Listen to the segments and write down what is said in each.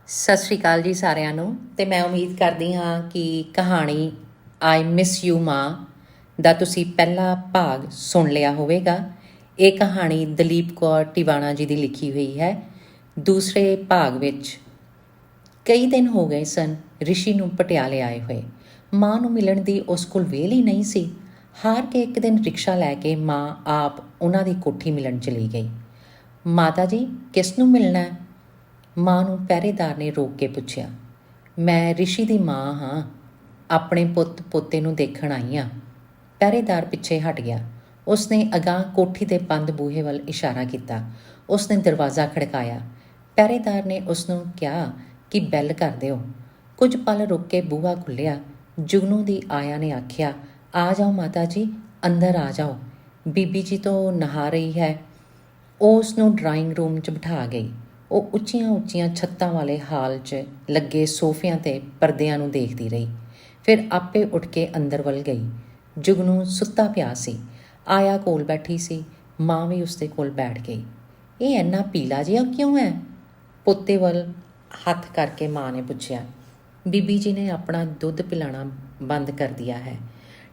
ਸਤਿ ਸ਼੍ਰੀ ਅਕਾਲ ਜੀ ਸਾਰਿਆਂ ਨੂੰ। ਤੇ ਮੈਂ ਉਮੀਦ ਕਰਦੀ ਹਾਂ ਕਿ ਕਹਾਣੀ ਆਈ ਮਿਸ ਯੂ ਮਾਂ ਦਾ ਤੁਸੀਂ ਪਹਿਲਾ ਭਾਗ ਸੁਣ ਲਿਆ ਹੋਵੇਗਾ। ਇਹ ਕਹਾਣੀ ਦਲੀਪ ਕੌਰ ਟਿਵਾਣਾ ਜੀ ਦੀ ਲਿਖੀ ਹੋਈ ਹੈ। ਦੂਸਰੇ ਭਾਗ ਵਿੱਚ ਕਈ ਦਿਨ ਹੋ ਗਏ ਸਨ ਰਿਸ਼ੀ ਨੂੰ ਪਟਿਆਲੇ ਆਏ ਹੋਏ। ਮਾਂ ਨੂੰ ਮਿਲਣ ਦੀ ਉਸ ਕੋਲ ਵੇਲ ਹੀ ਨਹੀਂ ਸੀ। ਹਾਰ ਕੇ ਇੱਕ ਦਿਨ ਰਿਕਸ਼ਾ ਲੈ ਕੇ ਮਾਂ ਆਪ ਉਹਨਾਂ ਦੀ ਕੋਠੀ ਮਿਲਣ ਚਲੀ ਗਈ। ਮਾਤਾ ਜੀ, ਕਿਸ ਨੂੰ ਮਿਲਣਾ ਹੈ? ਮਾਂ ਨੂੰ ਪਹਿਰੇਦਾਰ ਨੇ ਰੋਕ ਕੇ ਪੁੱਛਿਆ। ਮੈਂ ਰਿਸ਼ੀ ਦੀ ਮਾਂ ਹਾਂ, ਆਪਣੇ ਪੁੱਤ ਪੋਤੇ ਨੂੰ ਦੇਖਣ ਆਈ ਹਾਂ। ਪਹਿਰੇਦਾਰ ਪਿੱਛੇ ਹਟ ਗਿਆ। ਉਸਨੇ ਅਗਾਂਹ ਕੋਠੀ ਦੇ ਬੰਦ ਬੂਹੇ ਵੱਲ ਇਸ਼ਾਰਾ ਕੀਤਾ। ਉਸਨੇ ਦਰਵਾਜ਼ਾ ਖੜਕਾਇਆ। ਪਹਿਰੇਦਾਰ ਨੇ ਉਸਨੂੰ ਕਿਹਾ ਕਿ ਬੈਲ ਕਰ ਦਿਓ। ਕੁਝ ਪਲ ਰੁਕ ਕੇ ਬੂਹਾ ਖੁੱਲ੍ਹਿਆ। ਜੁਗਨੂ ਦੀ ਆਇਆ ਨੇ ਆਖਿਆ, ਆ ਜਾਓ ਮਾਤਾ ਜੀ, ਅੰਦਰ ਆ ਜਾਓ। ਬੀਬੀ ਜੀ ਤੋਂ ਨਹਾ ਰਹੀ ਹੈ। ਉਹ ਉਸਨੂੰ ਡਰਾਇੰਗ ਰੂਮ 'ਚ ਬਿਠਾ ਗਈ। ਉਹ ਉੱਚੀਆਂ ਉੱਚੀਆਂ ਛੱਤਾਂ ਵਾਲੇ ਹਾਲ 'ਚ ਲੱਗੇ ਸੋਫਿਆਂ 'ਤੇ ਪਰਦਿਆਂ ਨੂੰ ਦੇਖਦੀ ਰਹੀ। ਫਿਰ ਆਪੇ ਉੱਠ ਕੇ ਅੰਦਰ ਵੱਲ ਗਈ। ਜੁਗਨੂ ਸੁੱਤਾ ਪਿਆ ਸੀ। ਆਇਆ ਕੋਲ ਬੈਠੀ ਸੀ। ਮਾਂ ਵੀ ਉਸਦੇ ਕੋਲ ਬੈਠ ਗਈ। ਇਹ ਇੰਨਾ ਪੀਲਾ ਜਿਹਾ ਕਿਉਂ ਹੈ? ਪੋਤੇ ਵੱਲ ਹੱਥ ਕਰਕੇ ਮਾਂ ਨੇ ਪੁੱਛਿਆ। बीबी जी ने अपना दूध पिलाना बंद कर दिया है।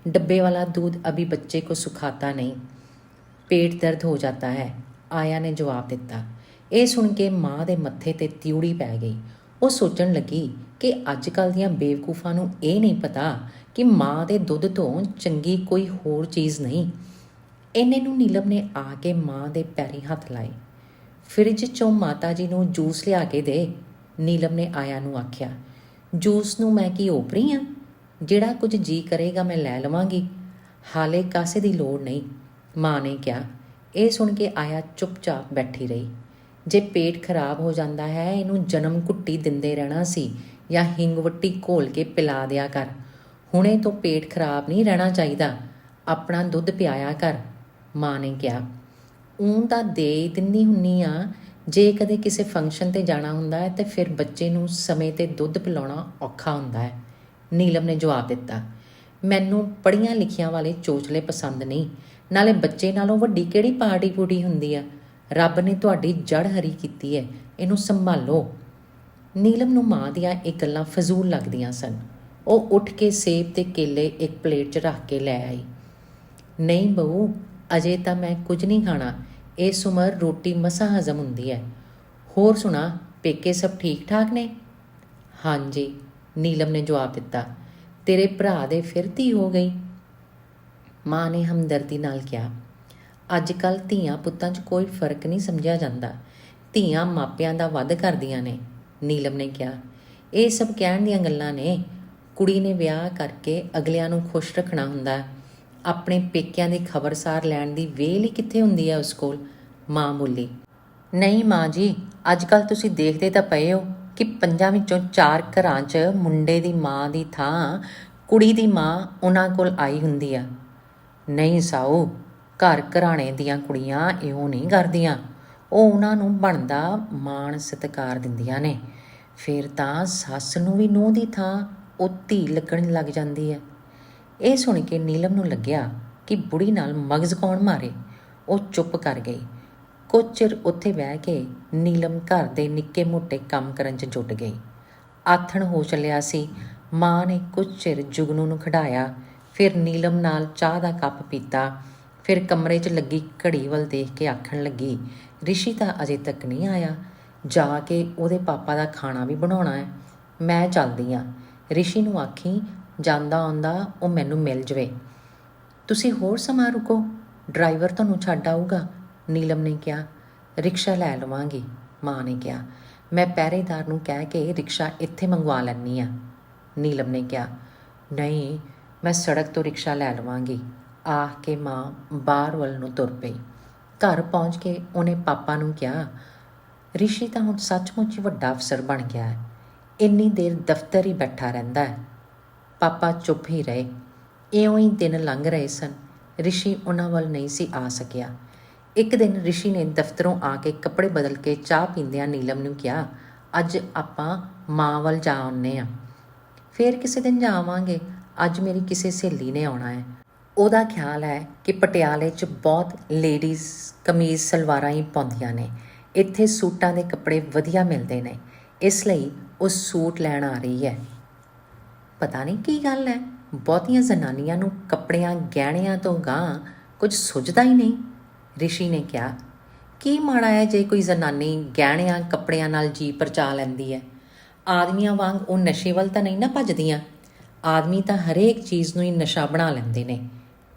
डब्बे वाला दूध अभी बच्चे को सुखाता नहीं, पेट दर्द हो जाता है, आया ने जवाब दिता। ਇਹ ਸੁਣ ਕੇ ਮਾਂ ਦੇ ਮੱਥੇ 'ਤੇ ਤਿਉੜੀ ਪੈ ਗਈ। ਉਹ ਸੋਚਣ ਲੱਗੀ ਕਿ ਅੱਜ ਕੱਲ੍ਹ ਦੀਆਂ ਬੇਵਕੂਫਾਂ ਨੂੰ ਇਹ ਨਹੀਂ ਪਤਾ ਕਿ ਮਾਂ ਦੇ ਦੁੱਧ ਤੋਂ ਚੰਗੀ ਕੋਈ ਹੋਰ ਚੀਜ਼ ਨਹੀਂ। ਇੰਨੇ ਨੂੰ ਨੀਲਮ ਨੇ ਆ ਕੇ ਮਾਂ ਦੇ ਪੈਰੀਂ ਹੱਥ ਲਾਏ। ਫਰਿੱਜ 'ਚੋਂ ਮਾਤਾ ਜੀ ਨੂੰ ਜੂਸ ਲਿਆ ਕੇ ਦੇ, ਨੀਲਮ ਨੇ ਆਇਆ ਨੂੰ ਆਖਿਆ। ਜੂਸ ਨੂੰ ਮੈਂ ਕੀ ਓਪਰੀ ਹਾਂ? ਜਿਹੜਾ ਕੁਝ ਜੀ ਕਰੇਗਾ ਮੈਂ ਲੈ ਲਵਾਂਗੀ, ਹਾਲੇ ਕਾਸੇ ਦੀ ਲੋੜ ਨਹੀਂ, ਮਾਂ ਨੇ ਕਿਹਾ। ਇਹ ਸੁਣ ਕੇ ਆਇਆ ਚੁੱਪਚਾਪ ਬੈਠੀ ਰਹੀ। ਜੇ ਪੇਟ ਖਰਾਬ ਹੋ ਜਾਂਦਾ ਹੈ ਇਹਨੂੰ ਜਨਮ ਘੁੱਟੀ ਦਿੰਦੇ ਰਹਿਣਾ ਸੀ ਜਾਂ ਹਿੰਗਵੱਟੀ ਘੋਲ ਕੇ ਪਿਲਾ ਦਿਆ ਕਰ। ਹੁਣੇ ਤੋਂ ਪੇਟ ਖਰਾਬ ਨਹੀਂ ਰਹਿਣਾ ਚਾਹੀਦਾ, ਆਪਣਾ ਦੁੱਧ ਪਿਆਇਆ ਕਰ, ਮਾਂ ਨੇ ਕਿਹਾ। ਊਂ ਤਾਂ ਦੇ ਦਿੰਦੀ ਹੁੰਨੀ ਆ, ਜੇ ਕਦੇ ਕਿਸੇ ਫੰਕਸ਼ਨ 'ਤੇ ਜਾਣਾ ਹੁੰਦਾ ਹੈ ਤਾਂ ਫਿਰ ਬੱਚੇ ਨੂੰ ਸਮੇਂ 'ਤੇ ਦੁੱਧ ਪਿਲਾਉਣਾ ਔਖਾ ਹੁੰਦਾ ਹੈ, ਨੀਲਮ ਨੇ ਜਵਾਬ ਦਿੱਤਾ। ਮੈਨੂੰ ਪੜ੍ਹੀਆਂ ਲਿਖੀਆਂ ਵਾਲੇ ਚੋਚਲੇ ਪਸੰਦ ਨਹੀਂ, ਨਾਲੇ ਬੱਚੇ ਨਾਲੋਂ ਵੱਡੀ ਕਿਹੜੀ ਪਾਰਟੀ ਪੂਟੀ ਹੁੰਦੀ ਆ। ਰੱਬ ਨੇ ਤੁਹਾਡੀ ਜੜ ਹਰੀ ਕੀਤੀ ਹੈ, ਇਹਨੂੰ ਸੰਭਾਲੋ। ਨੀਲਮ ਨੂੰ ਮਾਂ ਦੀਆਂ ਇਹ ਗੱਲਾਂ ਫਜ਼ੂਲ ਲੱਗਦੀਆਂ ਸਨ। ਉਹ ਉੱਠ ਕੇ ਸੇਬ ਤੇ ਕੇਲੇ ਇੱਕ ਪਲੇਟ 'ਚ ਰੱਖ ਕੇ ਲੈ ਆਈ। ਨਹੀਂ ਬਹੂ, ਅਜੇ ਤਾਂ ਮੈਂ ਕੁਝ ਨਹੀਂ ਖਾਣਾ, ਇਸ ਉਮਰ ਰੋਟੀ ਮਸਾਂ ਹਜ਼ਮ ਹੁੰਦੀ ਹੈ। ਹੋਰ ਸੁਣਾ, ਪੇਕੇ ਸਭ ਠੀਕ ਠਾਕ ਨੇ? ਹਾਂਜੀ, ਨੀਲਮ ਨੇ ਜਵਾਬ ਦਿੱਤਾ। ਤੇਰੇ ਭਰਾ ਦੇ ਫਿਰ ਧੀ ਹੋ ਗਈ? ਮਾਂ ਨੇ ਹਮਦਰਦੀ ਨਾਲ ਕਿਹਾ। ਅੱਜ ਕੱਲ੍ਹ ਧੀਆਂ ਪੁੱਤਾਂ 'ਚ ਕੋਈ ਫਰਕ ਨਹੀਂ ਸਮਝਿਆ ਜਾਂਦਾ। ਧੀਆਂ ਮਾਪਿਆਂ ਦਾ ਵੱਧ ਕਰਦੀਆਂ ਨੇ, ਨੀਲਮ ਨੇ ਕਿਹਾ। ਇਹ ਸਭ ਕਹਿਣ ਦੀਆਂ ਗੱਲਾਂ ਨੇ। ਕੁੜੀ ਨੇ ਵਿਆਹ ਕਰਕੇ ਅਗਲਿਆਂ ਨੂੰ ਖੁਸ਼ ਰੱਖਣਾ ਹੁੰਦਾ। ਆਪਣੇ ਪੇਕਿਆਂ ਦੀ ਖਬਰਸਾਰ ਲੈਣ ਦੀ ਵੇਲ ਹੀ ਕਿੱਥੇ ਹੁੰਦੀ ਹੈ ਉਸ ਕੋਲ, ਮਾਂ ਬੋਲੀ। ਨਹੀਂ ਮਾਂ ਜੀ, ਅੱਜ ਕੱਲ੍ਹ ਤੁਸੀਂ ਦੇਖਦੇ ਤਾਂ ਪਏ ਹੋ ਕਿ 5 ਵਿੱਚੋਂ 4 ਘਰਾਂ 'ਚ ਮੁੰਡੇ ਦੀ ਮਾਂ ਦੀ ਥਾਂ ਕੁੜੀ ਦੀ ਮਾਂ ਉਹਨਾਂ ਕੋਲ ਆਈ ਹੁੰਦੀ ਆ। ਨਹੀਂ ਸਾਊ, ਘਰ ਘਰਾਣੇ ਦੀਆਂ ਕੁੜੀਆਂ ਇਉਂ ਨਹੀਂ ਕਰਦੀਆਂ। ਉਹ ਉਹਨਾਂ ਨੂੰ ਬਣਦਾ ਮਾਣ ਸਤਿਕਾਰ ਦਿੰਦੀਆਂ ਨੇ। ਫਿਰ ਤਾਂ ਸੱਸ ਨੂੰ ਵੀ ਨੂੰਹ ਦੀ ਥਾਂ ਉਹ ਧੀ ਲੱਗਣ ਲੱਗ ਜਾਂਦੀ ਹੈ। ਇਹ ਸੁਣ ਕੇ ਨੀਲਮ ਨੂੰ ਲੱਗਿਆ ਕਿ ਬੁੜੀ ਨਾਲ ਮਗਜ਼ ਕੌਣ ਮਾਰੇ। ਉਹ ਚੁੱਪ ਕਰ ਗਈ। ਕੁਝ ਚਿਰ ਉੱਥੇ ਬਹਿ ਕੇ ਨੀਲਮ ਘਰ ਦੇ ਨਿੱਕੇ ਮੋਟੇ ਕੰਮ ਕਰਨ 'ਚ ਜੁਟ ਗਈ। ਆਥਣ ਹੋ ਚੱਲਿਆ ਸੀ। ਮਾਂ ਨੇ ਕੁਝ ਚਿਰ ਜੁਗਨੂ ਨੂੰ ਖਿਡਾਇਆ, ਫਿਰ ਨੀਲਮ ਨਾਲ ਚਾਹ ਦਾ ਕੱਪ ਪੀਤਾ। ਫਿਰ ਕਮਰੇ 'ਚ ਲੱਗੀ ਘੜੀ ਵੱਲ ਦੇਖ ਕੇ ਆਖਣ ਲੱਗੀ, ਰਿਸ਼ੀ ਤਾਂ ਅਜੇ ਤੱਕ ਨਹੀਂ ਆਇਆ, ਜਾ ਕੇ ਉਹਦੇ ਪਾਪਾ ਦਾ ਖਾਣਾ ਵੀ ਬਣਾਉਣਾ ਹੈ। ਮੈਂ ਚੱਲਦੀ ਹਾਂ, ਰਿਸ਼ੀ ਨੂੰ ਆਖੀ ਜਾਂਦਾ ਆਉਂਦਾ ਉਹ ਮੈਨੂੰ ਮਿਲ ਜਾਵੇ। ਤੁਸੀਂ ਹੋਰ ਸਮਾਂ ਰੁਕੋ, ਡਰਾਈਵਰ ਤੁਹਾਨੂੰ ਛੱਡ ਆਊਗਾ, ਨੀਲਮ ਨੇ ਕਿਹਾ। ਰਿਕਸ਼ਾ ਲੈ ਲਵਾਂਗੀ, ਮਾਂ ਨੇ ਕਿਹਾ। ਮੈਂ ਪਹਿਰੇਦਾਰ ਨੂੰ ਕਹਿ ਕੇ ਰਿਕਸ਼ਾ ਇੱਥੇ ਮੰਗਵਾ ਲੈਂਦੀ ਹਾਂ, ਨੀਲਮ ਨੇ ਕਿਹਾ। ਨਹੀਂ, ਮੈਂ ਸੜਕ ਤੋਂ ਰਿਕਸ਼ਾ ਲੈ ਲਵਾਂਗੀ, ਆਖ ਕੇ ਮਾਂ ਬਾਹਰ ਵੱਲ ਨੂੰ ਤੁਰ ਪਈ। ਘਰ ਪਹੁੰਚ ਕੇ ਉਹਨੇ ਪਾਪਾ ਨੂੰ ਕਿਹਾ, ਰਿਸ਼ੀ ਤਾਂ ਹੁਣ ਸੱਚਮੁੱਚ ਵੱਡਾ ਅਫਸਰ ਬਣ ਗਿਆ ਹੈ, ਇੰਨੀ ਦੇਰ ਦਫ਼ਤਰ ਹੀ ਬੈਠਾ ਰਹਿੰਦਾ ਹੈ। ਪਾਪਾ ਚੁੱਪ ਹੀ ਰਹੇ। ਇਉਂ ਹੀ ਦਿਨ ਲੰਘ ਰਹੇ ਸਨ। ਰਿਸ਼ੀ ਉਹਨਾਂ ਵੱਲ ਨਹੀਂ ਸੀ ਆ ਸਕਿਆ। ਇੱਕ ਦਿਨ ਰਿਸ਼ੀ ਨੇ ਦਫ਼ਤਰੋਂ ਆ ਕੇ ਕੱਪੜੇ ਬਦਲ ਕੇ ਚਾਹ ਪੀਂਦਿਆਂ ਨੀਲਮ ਨੂੰ ਕਿਹਾ, ਅੱਜ ਆਪਾਂ ਮਾਂ ਵੱਲ ਜਾ ਆਉਂਦੇ ਹਾਂ। ਫਿਰ ਕਿਸੇ ਦਿਨ ਜਾਵਾਂਗੇ, ਅੱਜ ਮੇਰੀ ਕਿਸੇ ਸਹੇਲੀ ਨੇ ਆਉਣਾ ਹੈ। ਉਹਦਾ ਖਿਆਲ ਹੈ ਕਿ ਪਟਿਆਲੇ 'ਚ ਬਹੁਤ ਲੇਡੀਜ਼ ਕਮੀਜ਼ ਸਲਵਾਰਾਂ ਹੀ ਪਾਉਂਦੀਆਂ ਨੇ। ਇੱਥੇ ਸੂਟਾਂ ਦੇ ਕੱਪੜੇ ਵਧੀਆ ਮਿਲਦੇ ਨੇ। ਇਸ ਲਈ ਉਹ ਸੂਟ ਲੈਣ ਆ ਰਹੀ ਹੈ। ਪਤਾ ਨਹੀਂ ਕੀ ਗੱਲ ਹੈ, ਬਹੁਤੀਆਂ ਜ਼ਨਾਨੀਆਂ ਨੂੰ ਕੱਪੜਿਆਂ ਗਹਿਣਿਆਂ ਤੋਂ ਗਾਂਹ ਕੁਝ ਸੁੱਝਦਾ ਹੀ ਨਹੀਂ। ਰਿਸ਼ੀ ਨੇ ਕਿਹਾ, ਕੀ ਮਾੜਾ ਹੈ ਜੇ ਕੋਈ ਜ਼ਨਾਨੀ ਗਹਿਣਿਆਂ ਕੱਪੜਿਆਂ ਨਾਲ ਜੀ ਪਰਚਾ ਲੈਂਦੀ ਹੈ। ਆਦਮੀਆਂ ਵਾਂਗ ਉਹ ਨਸ਼ੇ ਵੱਲ ਤਾਂ ਨਹੀਂ ਨਾ ਭੱਜਦੀਆਂ। ਆਦਮੀ ਤਾਂ ਹਰੇਕ ਚੀਜ਼ ਨੂੰ ਹੀ ਨਸ਼ਾ ਬਣਾ ਲੈਂਦੇ ਨੇ।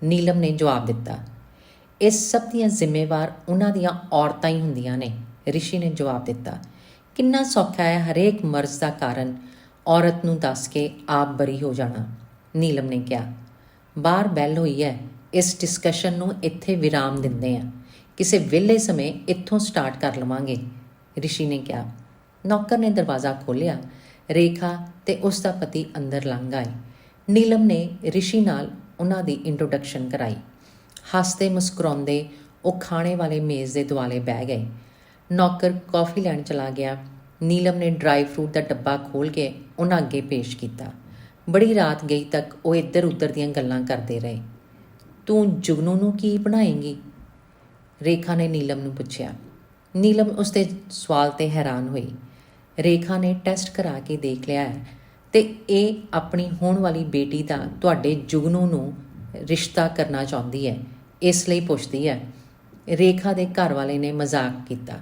ਨੀਲਮ ਨੇ ਜਵਾਬ ਦਿੱਤਾ। ਇਸ ਸਭ ਦੀਆਂ ਜ਼ਿੰਮੇਵਾਰ ਉਹਨਾਂ ਦੀਆਂ ਔਰਤਾਂ ਹੀ ਹੁੰਦੀਆਂ ਨੇ। ਰਿਸ਼ੀ ਨੇ ਜਵਾਬ ਦਿੱਤਾ। ਕਿੰਨਾ ਸੌਖਾ ਹੈ ਹਰੇਕ ਮਰਜ਼ ਦਾ ਕਾਰਨ ਔਰਤ ਨੂੰ ਦੱਸ ਕੇ ਆਪ ਬਰੀ ਹੋ ਜਾਣਾ। ਨੀਲਮ ਨੇ ਕਿਹਾ। ਬਾਹਰ ਬੈਲ ਹੋਈ ਹੈ, ਇਸ ਡਿਸਕਸ਼ਨ ਨੂੰ ਇੱਥੇ ਵਿਰਾਮ ਦਿੰਦੇ ਹਾਂ। ਕਿਸੇ ਵਿਹਲੇ ਸਮੇਂ ਇੱਥੋਂ ਸਟਾਰਟ ਕਰ ਲਵਾਂਗੇ। ਰਿਸ਼ੀ ਨੇ ਕਿਹਾ। ਨੌਕਰ ਨੇ ਦਰਵਾਜ਼ਾ ਖੋਲ੍ਹਿਆ। ਰੇਖਾ ਤੇ ਉਸ ਦਾ ਪਤੀ ਅੰਦਰ ਲੰਘ ਆਏ। ਨੀਲਮ ਨੇ ਰਿਸ਼ੀ ਨਾਲ ਉਹਨਾਂ ਦੀ ਇੰਟਰੋਡਕਸ਼ਨ ਕਰਾਈ। ਹੱਸਦੇ ਮੁਸਕਰਾਉਂਦੇ ਉਹ ਖਾਣੇ ਵਾਲੇ ਮੇਜ਼ ਦੇ ਦੁਆਲੇ ਬਹਿ ਗਏ। ਨੌਕਰ ਕੌਫੀ ਲੈਣ ਚਲਾ ਗਿਆ। ਨੀਲਮ ਨੇ ਡਰਾਈ ਫਰੂਟ ਦਾ ਡੱਬਾ ਖੋਲ੍ਹ ਕੇ ਉਹਨਾਂ ਅੱਗੇ ਪੇਸ਼ ਕੀਤਾ। ਬੜੀ ਰਾਤ ਗਈ ਤੱਕ ਉਹ ਇੱਧਰ ਉੱਧਰ ਦੀਆਂ ਗੱਲਾਂ ਕਰਦੇ ਰਹੇ। ਤੂੰ ਜੁਗਨੂ ਨੂੰ ਕੀ ਬਣਾਏਂਗੀ? ਰੇਖਾ ਨੇ ਨੀਲਮ ਨੂੰ ਪੁੱਛਿਆ। ਨੀਲਮ ਉਸਦੇ ਸਵਾਲ 'ਤੇ ਹੈਰਾਨ ਹੋਈ। ਰੇਖਾ ਨੇ ਟੈਸਟ ਕਰਾ ਕੇ ਦੇਖ ਲਿਆ ਹੈ ਤੇ ਇਹ ਆਪਣੀ ਹੋਣ ਵਾਲੀ ਬੇਟੀ ਦਾ ਤੁਹਾਡੇ ਜੁਗਨੂ ਨੂੰ ਰਿਸ਼ਤਾ ਕਰਨਾ ਚਾਹੁੰਦੀ ਹੈ, ਇਸ ਲਈ ਪੁੱਛਦੀ ਹੈ। ਰੇਖਾ ਦੇ ਘਰ ਵਾਲੇ ਨੇ ਮਜ਼ਾਕ ਕੀਤਾ।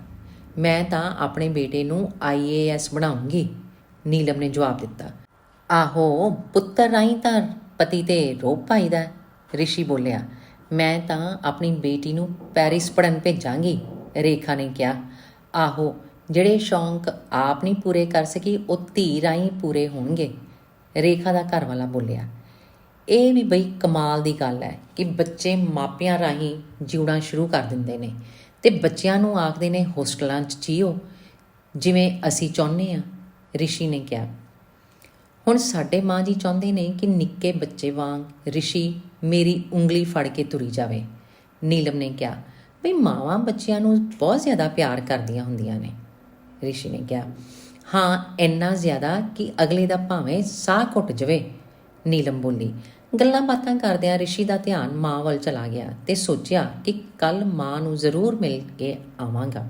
ਮੈਂ ਤਾਂ ਆਪਣੇ ਬੇਟੇ ਨੂੰ IAS ਬਣਾਉਂਗੀ, ਨੀਲਮ ਨੇ ਜਵਾਬ ਦਿੱਤਾ। ਆਹੋ, ਪੁੱਤਰ ਰਾਹੀਂ ਤਾਂ ਪਤੀ ਤੇ ਰੋਹਬ ਪਾਈਦਾ, ਰਿਸ਼ੀ ਬੋਲਿਆ। ਮੈਂ ਤਾਂ ਆਪਣੀ ਬੇਟੀ ਨੂੰ ਪੈਰਿਸ ਪੜ੍ਹਨ ਭੇਜਾਂਗੀ, ਰੇਖਾ ਨੇ ਕਿਹਾ। ਆਹੋ, ਜਿਹੜੇ ਸ਼ੌਂਕ ਆਪ ਨਹੀਂ ਪੂਰੇ ਕਰ ਸਕੀ ਉਹ ਧੀ ਰਾਹੀਂ ਪੂਰੇ ਹੋਣਗੇ, ਰੇਖਾ ਦਾ ਘਰ ਵਾਲਾ ਬੋਲਿਆ। ਇਹ ਵੀ ਬਈ ਕਮਾਲ ਦੀ ਗੱਲ ਹੈ ਕਿ ਬੱਚੇ ਮਾਪਿਆਂ ਰਾਹੀਂ ਜਿਉਣਾ ਸ਼ੁਰੂ ਕਰ ਦਿੰਦੇ ਨੇ ਤੇ ਬੱਚਿਆਂ ਨੂੰ ਆਖਦੇ ਨੇ ਹੋਸਟਲਾਂ 'ਚ ਜੀਓ ਜਿਵੇਂ ਅਸੀਂ ਚਾਹੁੰਦੇ ਹਾਂ, ਰਿਸ਼ੀ ਨੇ ਕਿਹਾ। ਹੁਣ ਸਾਡੇ ਮਾਂ ਜੀ ਚਾਹੁੰਦੇ ਨੇ ਕਿ ਨਿੱਕੇ ਬੱਚੇ ਵਾਂਗ ਰਿਸ਼ੀ ਮੇਰੀ ਉਂਗਲੀ ਫੜ ਕੇ ਤੁਰੀ ਜਾਵੇ, ਨੀਲਮ ਨੇ ਕਿਹਾ। ਬਈ ਮਾਵਾਂ ਬੱਚਿਆਂ ਨੂੰ ਬਹੁਤ ਜ਼ਿਆਦਾ ਪਿਆਰ ਕਰਦੀਆਂ ਹੁੰਦੀਆਂ ਨੇ, ਰਿਸ਼ੀ ਨੇ ਕਿਹਾ। ਹਾਂ, ਇੰਨਾ ਜ਼ਿਆਦਾ ਕਿ ਅਗਲੇ ਦਾ ਭਾਵੇਂ ਸਾਹ ਘੁੱਟ ਜਾਵੇ, ਨੀਲਮ ਬੋਲੀ। ਗੱਲਾਂ ਬਾਤਾਂ ਕਰਦਿਆਂ ਰਿਸ਼ੀ ਦਾ ਧਿਆਨ ਮਾਂ ਵੱਲ ਚਲਾ ਗਿਆ ਤੇ ਸੋਚਿਆ ਕਿ ਕੱਲ੍ਹ ਮਾਂ ਨੂੰ ਜ਼ਰੂਰ ਮਿਲ ਕੇ ਆਵਾਂਗਾ।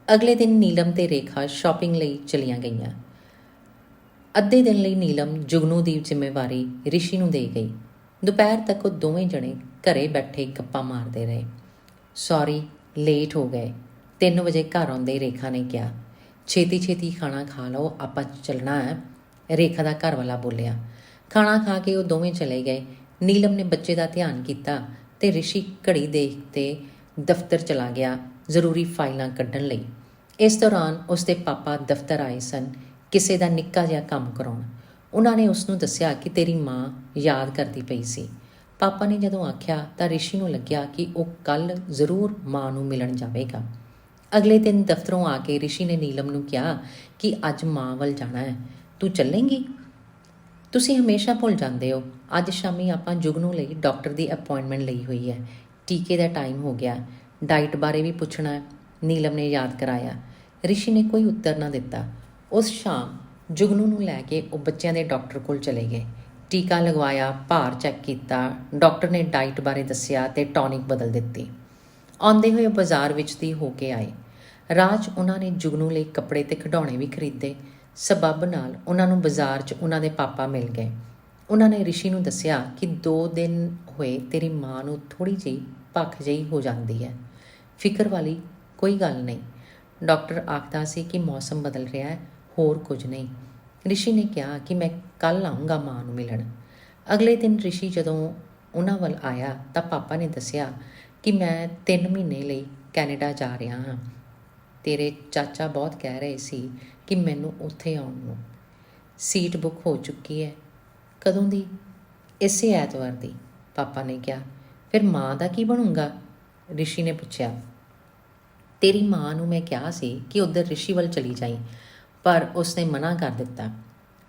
ਅਗਲੇ ਦਿਨ ਨੀਲਮ ਤੇ ਰੇਖਾ ਸ਼ਾਪਿੰਗ ਲਈ ਚਲੀਆਂ ਗਈਆਂ। ਅੱਧੇ ਦਿਨ ਲਈ ਨੀਲਮ ਜੁਗਨੂ ਦੀ ਜ਼ਿੰਮੇਵਾਰੀ ਰਿਸ਼ੀ ਨੂੰ ਦੇ ਗਈ। ਦੁਪਹਿਰ ਤੱਕ ਉਹ ਦੋਵੇਂ ਜਣੇ ਘਰੇ ਬੈਠੇ ਗੱਪਾਂ ਮਾਰਦੇ ਰਹੇ। ਸੌਰੀ, ਲੇਟ ਹੋ ਗਏ, 3 ਵਜੇ ਘਰ ਆਉਂਦੇ ਰੇਖਾ ਨੇ ਕਿਹਾ। ਛੇਤੀ ਛੇਤੀ ਖਾਣਾ ਖਾ ਲਓ, ਆਪਾਂ ਚੱਲਣਾ ਹੈ, ਰੇਖਾ ਦਾ ਘਰ ਵਾਲਾ ਬੋਲਿਆ। ਖਾਣਾ ਖਾ ਕੇ ਉਹ ਦੋਵੇਂ ਚਲੇ ਗਏ। ਨੀਲਮ ਨੇ ਬੱਚੇ ਦਾ ਧਿਆਨ ਕੀਤਾ ਤੇ ਰਿਸ਼ੀ ਘੜੀ ਦੇਖ ਤੇ ਦਫ਼ਤਰ ਚਲਾ ਗਿਆ ਜ਼ਰੂਰੀ ਫਾਈਲਾਂ ਕੱਢਣ ਲਈ। ਇਸ ਦੌਰਾਨ ਉਸਦੇ ਪਾਪਾ ਦਫ਼ਤਰ ਆਏ ਸਨ ਕਿਸੇ ਦਾ ਨਿੱਕਾ ਜਿਹਾ ਕੰਮ ਕਰਾਉਣ। ਉਹਨਾਂ ਨੇ ਉਸ ਨੂੰ ਦੱਸਿਆ ਕਿ ਤੇਰੀ ਮਾਂ ਯਾਦ ਕਰਦੀ ਪਈ ਸੀ। ਪਾਪਾ ਨੇ ਜਦੋਂ ਆਖਿਆ ਤਾਂ ਰਿਸ਼ੀ ਨੂੰ ਲੱਗਿਆ ਕਿ ਉਹ ਕੱਲ੍ਹ ਜ਼ਰੂਰ ਮਾਂ ਨੂੰ ਮਿਲਣ ਜਾਵੇਗਾ। ਅਗਲੇ ਦਿਨ ਦਫ਼ਤਰੋਂ ਆ ਕੇ ਰਿਸ਼ੀ ਨੇ ਨੀਲਮ ਨੂੰ ਕਿਹਾ ਕਿ ਅੱਜ ਮਾਂ ਵੱਲ ਜਾਣਾ ਹੈ, ਤੂੰ ਚੱਲੇਂਗੀ? ਤੁਸੀਂ ਹਮੇਸ਼ਾ ਭੁੱਲ ਜਾਂਦੇ ਹੋ। ਅੱਜ ਸ਼ਾਮੀ ਆਪਾਂ ਜੁਗਨੂ ਲਈ ਡਾਕਟਰ ਦੀ ਅਪਾਇੰਟਮੈਂਟ ਲਈ ਹੋਈ ਹੈ। ਟੀਕੇ ਦਾ ਟਾਈਮ ਹੋ ਗਿਆ। ਡਾਈਟ ਬਾਰੇ ਵੀ ਪੁੱਛਣਾ ਹੈ, ਨੀਲਮ ਨੇ ਯਾਦ ਕਰਾਇਆ। ਰਿਸ਼ੀ ਨੇ ਕੋਈ ਉੱਤਰ ਨਾ ਦਿੱਤਾ। ਉਸ ਸ਼ਾਮ ਜੁਗਨੂ ਨੂੰ ਲੈ ਕੇ ਉਹ ਬੱਚਿਆਂ ਦੇ ਡਾਕਟਰ ਕੋਲ ਚਲੇ ਗਏ। ਟੀਕਾ ਲਗਵਾਇਆ, ਭਾਰ ਚੈੱਕ ਕੀਤਾ। ਡਾਕਟਰ ਨੇ ਡਾਈਟ ਬਾਰੇ ਦੱਸਿਆ ਤੇ ਟੌਨਿਕ ਬਦਲ ਦਿੱਤੀ। ਆਉਂਦੇ ਹੋਏ ਬਾਜ਼ਾਰ ਵਿੱਚ ਦੀ ਹੋ ਕੇ ਆਏ। ਰਾਹ 'ਚ ਉਹਨਾਂ ਨੇ ਜੁਗਨੂ ਲਈ ਕੱਪੜੇ ਤੇ ਖਿਡੌਣੇ ਵੀ ਖਰੀਦੇ। ਸਬੱਬ ਨਾਲ ਉਹਨਾਂ ਨੂੰ ਬਾਜ਼ਾਰ 'ਚ ਉਹਨਾਂ ਦੇ ਪਾਪਾ ਮਿਲ ਗਏ। ਉਹਨਾਂ ਨੇ ਰਿਸ਼ੀ ਨੂੰ ਦੱਸਿਆ ਕਿ 2 ਦਿਨ ਹੋਏ ਤੇਰੀ ਮਾਂ ਨੂੰ ਥੋੜ੍ਹੀ ਜਿਹੀ ਭੱਖ ਜਿਹੀ ਹੋ ਜਾਂਦੀ ਹੈ। ਫਿਕਰ ਵਾਲੀ ਕੋਈ ਗੱਲ ਨਹੀਂ। ਡਾਕਟਰ ਆਖਦਾ ਸੀ ਕਿ ਮੌਸਮ ਬਦਲ ਰਿਹਾ ਹੈ, ਹੋਰ ਕੁਝ ਨਹੀਂ। ਰਿਸ਼ੀ ਨੇ ਕਿਹਾ ਕਿ ਮੈਂ ਕੱਲ੍ਹ ਆਊਂਗਾ ਮਾਂ ਨੂੰ ਮਿਲਣ। ਅਗਲੇ ਦਿਨ ਰਿਸ਼ੀ ਜਦੋਂ ਉਹਨਾਂ ਵੱਲ ਆਇਆ ਤਾਂ ਪਾਪਾ ਨੇ ਦੱਸਿਆ ਕਿ ਮੈਂ 3 ਮਹੀਨੇ ਲਈ ਕੈਨੇਡਾ ਜਾ ਰਿਹਾ ਹਾਂ। ਤੇਰੇ ਚਾਚਾ ਬਹੁਤ ਕਹਿ ਰਹੇ ਸੀ ਕਿ ਮੈਨੂੰ ਉੱਥੇ ਆਉਣ ਨੂੰ। ਸੀਟ ਬੁੱਕ ਹੋ ਚੁੱਕੀ ਹੈ। ਕਦੋਂ ਦੀ? ਇਸੇ ਐਤਵਾਰ ਦੀ, ਪਾਪਾ ਨੇ ਕਿਹਾ। ਫਿਰ ਮਾਂ ਦਾ ਕੀ ਬਣੂਗਾ? ਰਿਸ਼ੀ ਨੇ ਪੁੱਛਿਆ। ਤੇਰੀ ਮਾਂ ਨੂੰ ਮੈਂ ਕਿਹਾ ਸੀ ਕਿ ਉੱਧਰ ਰਿਸ਼ੀ ਵੱਲ ਚਲੀ ਜਾਈਂ, ਪਰ ਉਸਨੇ ਮਨਾ ਕਰ ਦਿੱਤਾ,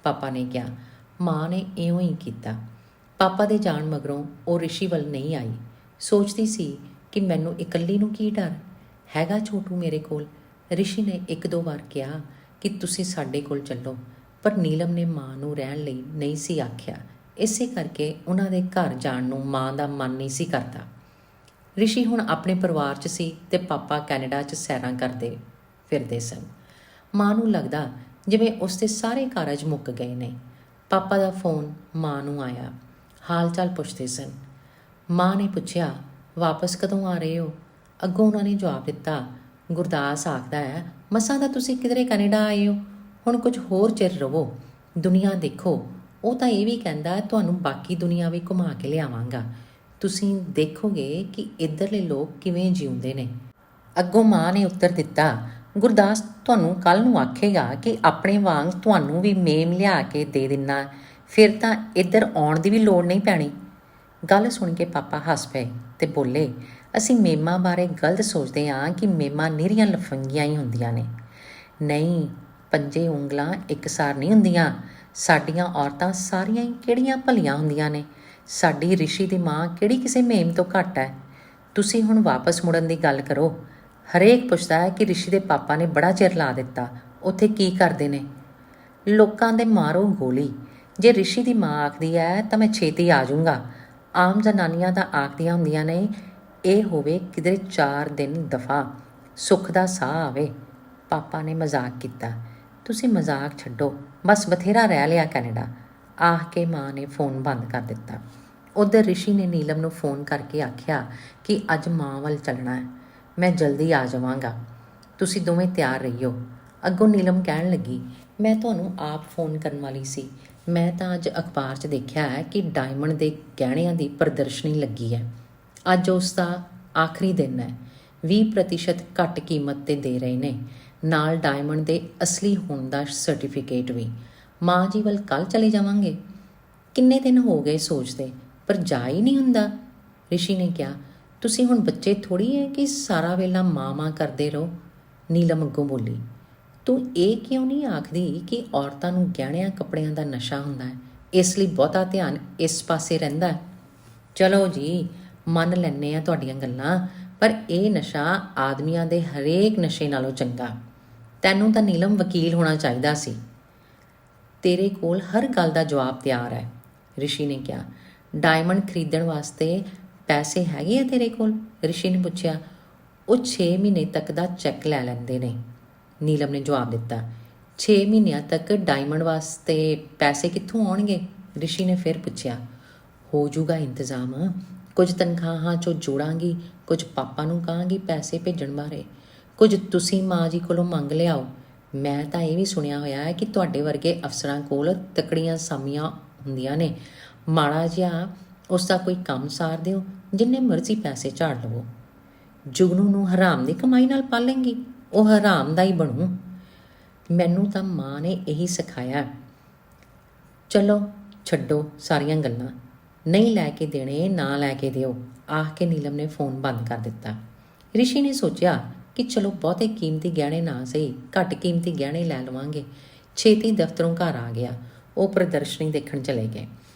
ਪਾਪਾ ਨੇ ਕਿਹਾ। ਮਾਂ ਨੇ ਇਉਂ ਹੀ ਕੀਤਾ। ਪਾਪਾ ਦੇ ਜਾਣ ਮਗਰੋਂ ਉਹ ਰਿਸ਼ੀ ਵੱਲ ਨਹੀਂ ਆਈ। ਸੋਚਦੀ ਸੀ ਕਿ ਮੈਨੂੰ ਇਕੱਲੀ ਨੂੰ ਕੀ ਡਰ ਹੈਗਾ, ਛੋਟੂ ਮੇਰੇ ਕੋਲ। ਰਿਸ਼ੀ ਨੇ 1-2 ਵਾਰ ਕਿਹਾ ਕਿ ਤੁਸੀਂ ਸਾਡੇ ਕੋਲ ਚੱਲੋ, ਪਰ ਨੀਲਮ ਨੇ ਮਾਂ ਨੂੰ ਰਹਿਣ ਲਈ ਨਹੀਂ ਸੀ ਆਖਿਆ। ਇਸੇ ਕਰਕੇ ਉਹਨਾਂ ਦੇ ਘਰ ਜਾਣ ਨੂੰ ਮਾਂ ਦਾ ਮਨ ਨਹੀਂ ਸੀ ਕਰਦਾ। ਰਿਸ਼ੀ ਹੁਣ ਆਪਣੇ ਪਰਿਵਾਰ 'ਚ ਸੀ ਤੇ ਪਾਪਾ ਕੈਨੇਡਾ 'ਚ ਸੈਰਾਂ ਕਰਦੇ ਫਿਰਦੇ ਸਨ। ਮਾਂ ਨੂੰ ਲੱਗਦਾ ਜਿਵੇਂ ਉਸ ਦੇ ਸਾਰੇ ਕਾਰਜ ਮੁੱਕ ਗਏ ਨੇ। ਪਾਪਾ ਦਾ ਫੋਨ ਮਾਂ ਨੂੰ ਆਇਆ। ਹਾਲ ਚਾਲ ਪੁੱਛਦੇ ਸਨ। ਮਾਂ ਨੇ ਪੁੱਛਿਆ, ਵਾਪਸ ਕਦੋਂ ਆ ਰਹੇ ਹੋ? ਅੱਗੋਂ ਉਹਨਾਂ ਨੇ ਜਵਾਬ ਦਿੱਤਾ, ਗੁਰਦਾਸ ਆਖਦਾ ਹੈ ਮਸਾਂ ਤਾਂ ਤੁਸੀਂ ਕਿਧਰੇ ਕੈਨੇਡਾ ਆਏ ਹੋ, ਹੁਣ ਕੁਝ ਹੋਰ ਚਿਰ ਰਵੋ, ਦੁਨੀਆ ਦੇਖੋ। ਉਹ ਤਾਂ ਇਹ ਵੀ ਕਹਿੰਦਾ ਤੁਹਾਨੂੰ ਬਾਕੀ ਦੁਨੀਆ ਵੀ ਘੁਮਾ ਕੇ ਲਿਆਵਾਂਗਾ, ਤੁਸੀਂ ਦੇਖੋਗੇ ਕਿ ਇੱਧਰਲੇ ਲੋਕ ਕਿਵੇਂ ਜਿਉਂਦੇ ਨੇ। ਅੱਗੋਂ ਮਾਂ ਨੇ ਉੱਤਰ ਦਿੱਤਾ, ਗੁਰਦਾਸ ਤੁਹਾਨੂੰ ਕੱਲ੍ਹ ਨੂੰ ਆਖੇਗਾ ਕਿ ਆਪਣੇ ਵਾਂਗ ਤੁਹਾਨੂੰ ਵੀ ਮੇਮ ਲਿਆ ਕੇ ਦੇ ਦਿੰਨਾ, ਫਿਰ ਤਾਂ ਇੱਧਰ ਆਉਣ ਦੀ ਵੀ ਲੋੜ ਨਹੀਂ ਪੈਣੀ। ਗੱਲ ਸੁਣ ਕੇ ਪਾਪਾ ਹੱਸ ਪਏ ਤੇ ਬੋਲੇ, ਅਸੀਂ ਮੇਮਾਂ ਬਾਰੇ ਗਲਤ ਸੋਚਦੇ ਹਾਂ ਕਿ ਮੇਮਾਂ ਨਿਰੀਆਂ ਲਫੰਗੀਆਂ ਹੀ ਹੁੰਦੀਆਂ ਨੇ। ਨਹੀਂ, ਪੰਜੇ ਉਂਗਲਾਂ ਇੱਕਸਾਰ ਨਹੀਂ ਹੁੰਦੀਆਂ। ਸਾਡੀਆਂ ਔਰਤਾਂ ਸਾਰੀਆਂ ਹੀ ਕਿਹੜੀਆਂ ਭਲੀਆਂ ਹੁੰਦੀਆਂ ਨੇ। ਸਾਡੀ ਰਿਸ਼ੀ ਦੀ ਮਾਂ ਕਿਹੜੀ ਕਿਸੇ ਮੇਮ ਤੋਂ ਘੱਟ ਹੈ। ਤੁਸੀਂ ਹੁਣ ਵਾਪਸ ਮੁੜਨ ਦੀ ਗੱਲ ਕਰੋ। ਹਰੇਕ ਪੁੱਛਦਾ ਹੈ ਕਿ ਰਿਸ਼ੀ ਦੇ ਪਾਪਾ ਨੇ ਬੜਾ ਚਿਰ ਲਾ ਦਿੱਤਾ, ਉੱਥੇ ਕੀ ਕਰਦੇ ਨੇ? ਲੋਕਾਂ ਦੇ ਮਾਰੋ ਗੋਲੀ। ਜੇ ਰਿਸ਼ੀ ਦੀ ਮਾਂ ਆਖਦੀ ਹੈ ਤਾਂ ਮੈਂ ਛੇਤੀ ਆ ਜਾਊਂਗਾ। ਆਮ ਜਨਾਨੀਆਂ ਤਾਂ ਆਖਦੀਆਂ ਹੁੰਦੀਆਂ ਨੇ, ਇਹ ਹੋਵੇ ਕਿਧਰੇ 4 ਦਿਨ ਦਫਾ, ਸੁੱਖ ਦਾ ਸਾਹ ਆਵੇ। ਪਾਪਾ ਨੇ ਮਜ਼ਾਕ ਕੀਤਾ। ਤੁਸੀਂ ਮਜ਼ਾਕ ਛੱਡੋ, ਬਸ ਬਥੇਰਾ ਰਹਿ ਲਿਆ ਕੈਨੇਡਾ, ਆਖ ਕੇ ਮਾਂ ਨੇ ਫੋਨ ਬੰਦ ਕਰ ਦਿੱਤਾ। ਉੱਧਰ ਰਿਸ਼ੀ ਨੇ ਨੀਲਮ ਨੂੰ ਫੋਨ ਕਰਕੇ ਆਖਿਆ ਕਿ ਅੱਜ ਮਾਂ ਵੱਲ ਚੱਲਣਾ ਹੈ, ਮੈਂ ਜਲਦੀ ਆ ਜਾਵਾਂਗਾ, ਤੁਸੀਂ ਦੋਵੇਂ ਤਿਆਰ ਰਹੀਓ। ਅੱਗੋਂ ਨੀਲਮ ਕਹਿਣ ਲੱਗੀ, ਮੈਂ ਤੁਹਾਨੂੰ ਆਪ ਫੋਨ ਕਰਨ ਵਾਲੀ ਸੀ। ਮੈਂ ਤਾਂ ਅੱਜ ਅਖਬਾਰ 'ਚ ਦੇਖਿਆ ਹੈ ਕਿ ਡਾਇਮੰਡ ਦੇ ਗਹਿਣਿਆਂ ਦੀ ਪ੍ਰਦਰਸ਼ਨੀ ਲੱਗੀ ਹੈ। ਅੱਜ ਉਸ ਦਾ ਆਖਰੀ ਦਿਨ ਹੈ। 20% ਘੱਟ ਕੀਮਤ 'ਤੇ ਦੇ ਰਹੇ ਨੇ, ਨਾਲ ਡਾਇਮੰਡ ਦੇ ਅਸਲੀ ਹੋਣ ਦਾ ਸਰਟੀਫਿਕੇਟ ਵੀ। ਮਾਂ ਜੀ ਵੱਲ ਕੱਲ੍ਹ ਚਲੇ ਜਾਵਾਂਗੇ। ਕਿੰਨੇ ਦਿਨ ਹੋ ਗਏ ਸੋਚਦੇ, ਪਰ ਜਾ ਹੀ ਨਹੀਂ ਹੁੰਦਾ। ਰਿਸ਼ੀ ਨੇ ਕਿਹਾ, ਤੁਸੀਂ ਹੁਣ ਬੱਚੇ ਥੋੜ੍ਹੀ ਹੈ ਕਿ ਸਾਰਾ ਵੇਲਾ ਮਾਂ ਕਰਦੇ ਰਹੋ। ਨੀਲਮ ਅੱਗੋਂ ਬੋਲੀ, ਤੂੰ ਇਹ ਕਿਉਂ ਨਹੀਂ ਆਖਦੀ ਕਿ ਔਰਤਾਂ ਨੂੰ ਗਹਿਣਿਆਂ ਕੱਪੜਿਆਂ ਦਾ ਨਸ਼ਾ ਹੁੰਦਾ ਹੈ, ਇਸ ਲਈ ਬਹੁਤਾ ਧਿਆਨ ਇਸ ਪਾਸੇ ਰਹਿੰਦਾ ਹੈ। ਚਲੋ ਜੀ, ਮੰਨ ਲੈਂਦੇ ਹਾਂ ਤੁਹਾਡੀਆਂ ਗੱਲਾਂ, ਪਰ ਇਹ ਨਸ਼ਾ ਆਦਮੀਆਂ ਦੇ ਹਰੇਕ ਨਸ਼ੇ ਨਾਲੋਂ ਚੰਗਾ। ਤੈਨੂੰ ਤਾਂ ਨੀਲਮ ਵਕੀਲ ਹੋਣਾ ਚਾਹੀਦਾ ਸੀ। ਤੇਰੇ ਕੋਲ ਹਰ ਗੱਲ ਦਾ ਜਵਾਬ ਤਿਆਰ ਹੈ, ਰਿਸ਼ੀ ਨੇ ਕਿਹਾ। ਡਾਇਮੰਡ ਖਰੀਦਣ ਵਾਸਤੇ ਪੈਸੇ ਹੈਗੇ ਆ ਤੇਰੇ ਕੋਲ? ਰਿਸ਼ੀ ਨੇ ਪੁੱਛਿਆ। ਉਹ 6 ਮਹੀਨੇ ਤੱਕ ਦਾ ਚੈੱਕ ਲੈ ਲੈਂਦੇ ਨੇ, ਨੀਲਮ ਨੇ ਜਵਾਬ ਦਿੱਤਾ। 6 ਮਹੀਨਿਆਂ ਤੱਕ ਡਾਇਮੰਡ ਵਾਸਤੇ ਪੈਸੇ ਕਿੱਥੋਂ ਆਉਣਗੇ? ਰਿਸ਼ੀ ਨੇ ਫਿਰ ਪੁੱਛਿਆ। ਹੋ ਜੂਗਾ ਇੰਤਜ਼ਾਮ, ਕੁਝ ਤਨਖਾਹਾਂ 'ਚੋਂ ਜੋੜਾਂਗੀ, ਕੁਝ ਪਾਪਾ ਨੂੰ ਕਹਾਂਗੀ ਪੈਸੇ ਭੇਜਣ ਬਾਰੇ, ਕੁਝ ਤੁਸੀਂ ਮਾਂ ਜੀ ਕੋਲੋਂ ਮੰਗ ਲਿਆਓ। ਮੈਂ ਤਾਂ ਇਹ ਵੀ ਸੁਣਿਆ ਹੋਇਆ ਹੈ ਕਿ ਤੁਹਾਡੇ ਵਰਗੇ ਅਫਸਰਾਂ ਕੋਲ ਤਕੜੀਆਂ ਸਾਮੀਆਂ ਹੁੰਦੀਆਂ ਨੇ, ਮਾੜਾ ਜਿਹਾ ਉਸ ਦਾ ਕੋਈ ਕੰਮ ਸਾਰ ਦਿਓ, ਜਿੰਨੇ ਮਰਜ਼ੀ ਪੈਸੇ ਝਾੜ ਲਵੋ। ਜੁਗਨੂ ਨੂੰ ਹਰਾਮ ਦੀ ਕਮਾਈ ਨਾਲ ਪਾਲੇਂਗੀ, ਉਹ ਹਰਾਮ ਦਾ ਹੀ ਬਣੂ। ਮੈਨੂੰ ਤਾਂ ਮਾਂ ਨੇ ਇਹੀ ਸਿਖਾਇਆ। ਚਲੋ ਛੱਡੋ ਸਾਰੀਆਂ ਗੱਲਾਂ, ਨਹੀਂ ਲੈ ਕੇ ਦੇਣੇ ਨਾ ਲੈ ਕੇ ਦਿਓ, ਆਖ ਕੇ ਨੀਲਮ ਨੇ ਫੋਨ ਬੰਦ ਕਰ ਦਿੱਤਾ। ਰਿਸ਼ੀ ਨੇ ਸੋਚਿਆ ਕਿ ਚਲੋ ਬਹੁਤੇ ਕੀਮਤੀ ਗਹਿਣੇ ਨਾ ਸਹੀ, ਘੱਟ ਕੀਮਤੀ ਗਹਿਣੇ ਲੈ ਲਵਾਂਗੇ। ਛੇਤੀ ਦਫ਼ਤਰੋਂ ਘਰ ਆ ਗਿਆ। ਉਹ ਪ੍ਰਦਰਸ਼ਨੀ ਦੇਖਣ ਚਲੇ ਗਏ।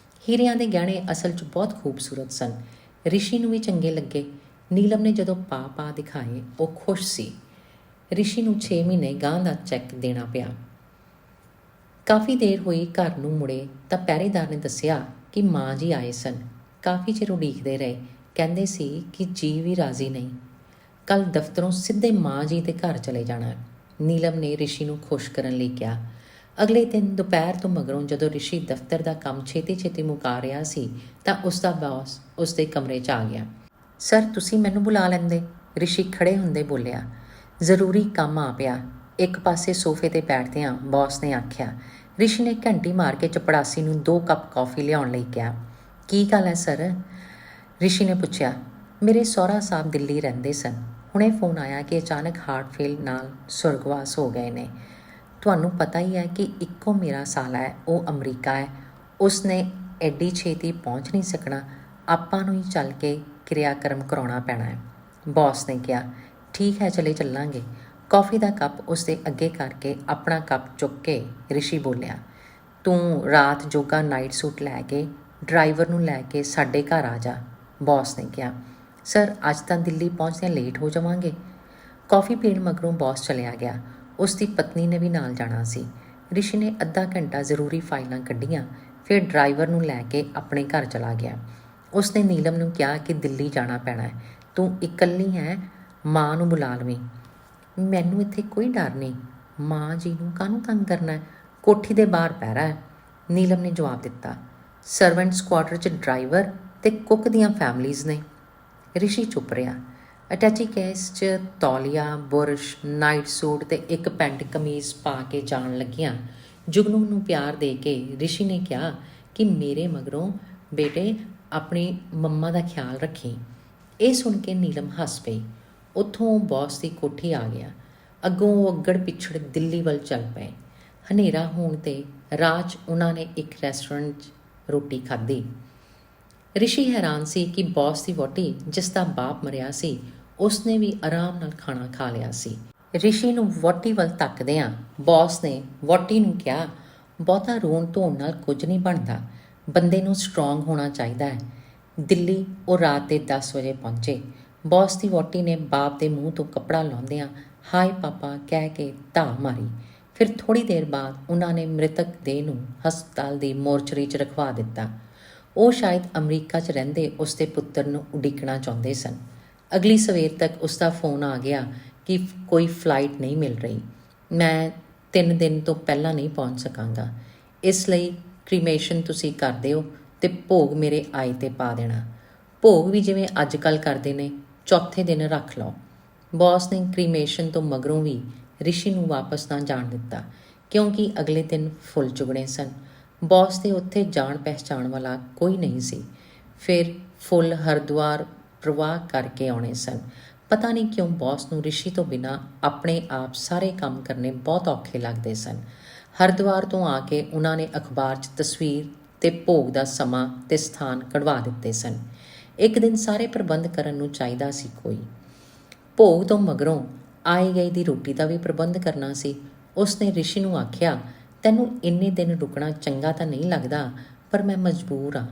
ਹੀਰਿਆਂ ਦੇ ਗਹਿਣੇ ਅਸਲ 'ਚ ਬਹੁਤ ਖੂਬਸੂਰਤ ਸਨ। ਰਿਸ਼ੀ ਨੂੰ ਵੀ ਚੰਗੇ ਲੱਗੇ। ਨੀਲਮ ਨੇ ਜਦੋਂ ਪਾ ਦਿਖਾਏ, ਉਹ ਖੁਸ਼ ਸੀ। ਰਿਸ਼ੀ ਨੂੰ 6 ਮਹੀਨੇ ਗਾਂਹ ਦਾ ਚੈੱਕ ਦੇਣਾ ਪਿਆ। ਕਾਫੀ ਦੇਰ ਹੋਈ ਘਰ ਨੂੰ ਮੁੜੇ ਤਾਂ ਪਹਿਰੇਦਾਰ ਨੇ ਦੱਸਿਆ ਕਿ ਮਾਂ ਜੀ ਆਏ ਸਨ। ਕਾਫੀ ਚਿਰ ਉਡੀਕਦੇ ਰਹੇ, ਕਹਿੰਦੇ ਸੀ ਕਿ ਜੀ ਵੀ ਰਾਜ਼ੀ ਨਹੀਂ। ਕੱਲ੍ਹ ਦਫ਼ਤਰੋਂ ਸਿੱਧੇ ਮਾਂ ਜੀ ਦੇ ਘਰ ਚਲੇ ਜਾਣਾ। ਨੀਲਮ ਨੇ ਰਿਸ਼ੀ ਨੂੰ ਖੁਸ਼ ਕਰਨ ਲਈ ਕਿਹਾ। ਅਗਲੇ ਦਿਨ ਦੁਪਹਿਰ ਤੋਂ ਮਗਰੋਂ ਜਦੋਂ ਰਿਸ਼ੀ ਦਫ਼ਤਰ ਦਾ ਕੰਮ ਛੇਤੀ ਮੁਕਾ ਰਿਹਾ ਸੀ ਤਾਂ ਉਸ ਦਾ ਬੌਸ ਉਸ ਦੇ ਕਮਰੇ 'ਚ ਆ ਗਿਆ। ਸਰ, ਤੁਸੀਂ ਮੈਨੂੰ ਬੁਲਾ ਲੈਂਦੇ, ਰਿਸ਼ੀ ਖੜੇ ਹੁੰਦੇ ਬੋਲਿਆ। ਜ਼ਰੂਰੀ ਕੰਮ ਆ ਪਿਆ, ਇੱਕ ਪਾਸੇ ਸੋਫੇ 'ਤੇ ਬੈਠਦਿਆਂ ਬੌਸ ਨੇ ਆਖਿਆ। ਰਿਸ਼ੀ ਨੇ ਘੰਟੀ ਮਾਰ ਕੇ ਚਪੜਾਸੀ ਨੂੰ 2 ਕੱਪ ਕੌਫੀ ਲਿਆਉਣ ਲਈ ਕਿਹਾ। ਕੀ ਗੱਲ ਹੈ ਸਰ? ਰਿਸ਼ੀ ਨੇ ਪੁੱਛਿਆ। ਮੇਰੇ ਸਹੁਰਾ ਸਾਹਿਬ ਦਿੱਲੀ ਰਹਿੰਦੇ ਸਨ, ਹੁਣੇ ਫੋਨ ਆਇਆ ਕਿ ਅਚਾਨਕ ਹਾਰਟ ਫੇਲ ਨਾਲ ਸੁਰਗਵਾਸ ਹੋ ਗਏ ਨੇ। ਤੁਹਾਨੂੰ ਪਤਾ ਹੀ ਹੈ ਕਿ ਇੱਕੋ ਮੇਰਾ ਸਾਲਾ ਹੈ, ਉਹ ਅਮਰੀਕਾ ਹੈ, ਉਸਨੇ ਐਡੀ ਛੇਤੀ ਪਹੁੰਚ ਨਹੀਂ ਸਕਣਾ, ਆਪਾਂ ਨੂੰ ਹੀ ਚੱਲ ਕੇ ਕਿਰਿਆਕਰਮ ਕਰਾਉਣਾ ਪੈਣਾ ਹੈ, ਬੌਸ ਨੇ ਕਿਹਾ। ਠੀਕ ਹੈ, ਚਲੇ ਚੱਲਾਂਗੇ। ਕੌਫੀ ਦਾ ਕੱਪ ਉਸਦੇ ਅੱਗੇ ਕਰਕੇ ਆਪਣਾ ਕੱਪ ਚੁੱਕ ਕੇ ਰਿਸ਼ੀ ਬੋਲਿਆ, ਤੂੰ ਰਾਤ ਜੋਗਾ ਨਾਈਟ ਸੂਟ ਲੈ ਕੇ ਡਰਾਈਵਰ ਨੂੰ ਲੈ ਕੇ ਸਾਡੇ ਘਰ ਆ ਜਾ, ਬੌਸ ਨੇ ਕਿਹਾ। ਸਰ, ਅੱਜ ਤਾਂ ਦਿੱਲੀ ਪਹੁੰਚਦਿਆਂ ਲੇਟ ਹੋ ਜਾਵਾਂਗੇ। ਕੌਫੀ ਪੀਣ ਮਗਰੋਂ ਬੌਸ ਚਲਿਆ ਗਿਆ। ਉਸ ਦੀ ਪਤਨੀ ਨੇ ਵੀ ਨਾਲ ਜਾਣਾ ਸੀ। ਰਿਸ਼ੀ ਨੇ ਅੱਧਾ ਘੰਟਾ ਜ਼ਰੂਰੀ ਫਾਈਲਾਂ ਕੱਢੀਆਂ, ਫਿਰ ਡਰਾਈਵਰ ਨੂੰ ਲੈ ਕੇ ਆਪਣੇ ਘਰ ਚਲਾ ਗਿਆ। ਉਸਨੇ ਨੀਲਮ ਨੂੰ ਕਿਹਾ ਕਿ ਦਿੱਲੀ ਜਾਣਾ ਪੈਣਾ ਹੈ, ਤੂੰ ਇਕੱਲੀ ਹੈ, ਮਾਂ ਨੂੰ ਬੁਲਾ ਲਵੀਂ। ਮੈਨੂੰ ਇੱਥੇ ਕੋਈ ਡਰ ਨਹੀਂ, ਮਾਂ ਜੀ ਨੂੰ ਕਾਹਨੂੰ ਤੰਗ ਕਰਨਾ ਹੈ, ਕੋਠੀ ਦੇ ਬਾਹਰ ਪਹਿਰਾ ਹੈ। ਨੀਲਮ ਨੇ ਜਵਾਬ ਦਿੱਤਾ। ਸਰਵੈਂਟਸ ਕੁਆਟਰ 'ਚ ਡਰਾਈਵਰ ਤੇ ਕੁੱਕ ਦੀਆਂ ਫੈਮਲੀਜ਼ ਨੇ। ਰਿਸ਼ੀ ਚੁੱਪ ਰਿਹਾ। ਅਟੈਚੀ ਕੇਸ 'ਚ ਤੌਲੀਆ, ਬੁਰਸ਼, ਨਾਈਟ ਸੂਟ ਤੇ ਇੱਕ ਪੈਂਟ ਕਮੀਜ਼ ਪਾ ਕੇ ਜਾਣ ਲੱਗਿਆਂ ਜੁਗਨੂ ਨੂੰ ਪਿਆਰ ਦੇ ਕੇ ਰਿਸ਼ੀ ਨੇ ਕਿਹਾ ਕਿ ਮੇਰੇ ਮਗਰੋਂ ਬੇਟੇ ਆਪਣੀ ਮੰਮਾ ਦਾ ਖਿਆਲ ਰੱਖੀ। ਇਹ ਸੁਣ ਕੇ ਨੀਲਮ ਹੱਸ ਪਈ। ਉੱਥੋਂ ਉਹ ਬੌਸ ਦੀ ਕੋਠੀ ਆ ਗਿਆ। ਅੱਗੋਂ ਉਹ ਅੱਗੜ ਪਿਛੜ ਦਿੱਲੀ ਵੱਲ ਚੱਲ ਪਏ। ਹਨੇਰਾ ਹੋਣ 'ਤੇ ਰਾਹ 'ਚ ਉਹਨਾਂ ਨੇ ਇੱਕ ਰੈਸਟੋਰੈਂਟ 'ਚ ਰੋਟੀ ਖਾਧੀ। ਰਿਸ਼ੀ ਹੈਰਾਨ ਸੀ ਕਿ ਬੌਸ ਦੀ ਵਹੁਟੀ ਜਿਸ ਦਾ ਬਾਪ ਮਰਿਆ ਸੀ ਉਸਨੇ ਵੀ ਆਰਾਮ ਨਾਲ ਖਾਣਾ ਖਾ ਲਿਆ ਸੀ। ਰਿਸ਼ੀ ਨੂੰ ਵਹੁਟੀ ਵੱਲ ਤੱਕਦਿਆਂ ਬੌਸ ਨੇ ਵਹੁਟੀ ਨੂੰ ਕਿਹਾ, ਬਹੁਤਾ ਰੋਣ ਧੋਣ ਨਾਲ ਕੁਝ ਨਹੀਂ ਬਣਦਾ, ਬੰਦੇ ਨੂੰ ਸਟਰੋਂਗ ਹੋਣਾ ਚਾਹੀਦਾ ਹੈ। ਦਿੱਲੀ ਉਹ ਰਾਤ ਦੇ 10 ਵਜੇ ਪਹੁੰਚੇ। ਬੌਸ ਦੀ ਵਹੁਟੀ ਨੇ ਬਾਪ ਦੇ ਮੂੰਹ ਤੋਂ ਕੱਪੜਾ ਲਾਉਂਦਿਆਂ ਹਾਏ ਪਾਪਾ ਕਹਿ ਕੇ ਧਾਹ ਮਾਰੀ। ਫਿਰ ਥੋੜ੍ਹੀ ਦੇਰ ਬਾਅਦ ਉਹਨਾਂ ਨੇ ਮ੍ਰਿਤਕ ਦੇਹ ਨੂੰ ਹਸਪਤਾਲ ਦੀ ਮੋਰਚਰੀ 'ਚ ਰਖਵਾ ਦਿੱਤਾ। ਉਹ ਸ਼ਾਇਦ ਅਮਰੀਕਾ 'ਚ ਰਹਿੰਦੇ ਉਸਦੇ ਪੁੱਤਰ ਨੂੰ ਉਡੀਕਣਾ ਚਾਹੁੰਦੇ ਸਨ। ਅਗਲੀ ਸਵੇਰ ਤੱਕ ਉਸਦਾ ਫੋਨ ਆ ਗਿਆ ਕਿ ਕੋਈ ਫਲਾਈਟ ਨਹੀਂ ਮਿਲ ਰਹੀ। ਮੈਂ 3 ਦਿਨ ਤੋਂ ਪਹਿਲਾਂ ਨਹੀਂ ਪਹੁੰਚ ਸਕਾਂਗਾ, ਇਸ ਲਈ ਕ੍ਰੀਮੇਸ਼ਨ ਤੁਸੀਂ ਕਰ ਦਿਓ ਤੇ ਭੋਗ ਮੇਰੇ ਆਏ 'ਤੇ ਪਾ ਦੇਣਾ। ਭੋਗ ਵੀ ਜਿਵੇਂ ਅੱਜ ਕੱਲ੍ਹ ਕਰਦੇ ਨੇ, ਚੌਥੇ ਦਿਨ ਰੱਖ ਲਓ। ਬੌਸ ਨੇ ਕ੍ਰੀਮੇਸ਼ਨ ਤੋਂ ਮਗਰੋਂ ਵੀ ਰਿਸ਼ੀ ਨੂੰ ਵਾਪਸ ਨਾ ਜਾਣ ਦਿੱਤਾ ਕਿਉਂਕਿ ਅਗਲੇ ਦਿਨ ਫੁੱਲ ਚੁਗਣੇ ਸਨ। ਬੌਸ ਦੇ ਉੱਥੇ ਜਾਣ ਪਹਿਚਾਣ ਵਾਲਾ ਕੋਈ ਨਹੀਂ ਸੀ। ਫਿਰ ਫੁੱਲ ਹਰਿਦੁਆਰ ਪ੍ਰਵਾਹ ਕਰਕੇ ਆਉਣੇ ਸਨ। ਪਤਾ ਨਹੀਂ ਕਿਉਂ ਬੌਸ ਨੂੰ ਰਿਸ਼ੀ ਤੋਂ ਬਿਨਾਂ ਆਪਣੇ ਆਪ ਸਾਰੇ ਕੰਮ ਕਰਨੇ ਬਹੁਤ ਔਖੇ ਲੱਗਦੇ ਸਨ। ਹਰਿਦੁਆਰ ਤੋਂ ਆ ਕੇ ਉਹਨਾਂ ਨੇ ਅਖਬਾਰ 'ਚ ਤਸਵੀਰ ਤੇ ਭੋਗ ਦਾ ਸਮਾਂ ਤੇ ਸਥਾਨ ਕਢਵਾ ਦਿੱਤੇ ਸਨ। ਇੱਕ ਦਿਨ ਸਾਰੇ ਪ੍ਰਬੰਧ ਕਰਨ ਨੂੰ ਚਾਹੀਦਾ ਸੀ ਕੋਈ। ਭੋਗ ਤੋਂ ਮਗਰੋਂ ਆਈ ਗਈ ਦੀ ਰੋਟੀ ਦਾ ਵੀ ਪ੍ਰਬੰਧ ਕਰਨਾ ਸੀ। ਉਸਨੇ ਰਿਸ਼ੀ ਨੂੰ ਆਖਿਆ, ਤੈਨੂੰ ਇੰਨੇ ਦਿਨ ਰੁਕਣਾ ਚੰਗਾ ਤਾਂ ਨਹੀਂ ਲੱਗਦਾ, ਪਰ ਮੈਂ ਮਜਬੂਰ ਹਾਂ।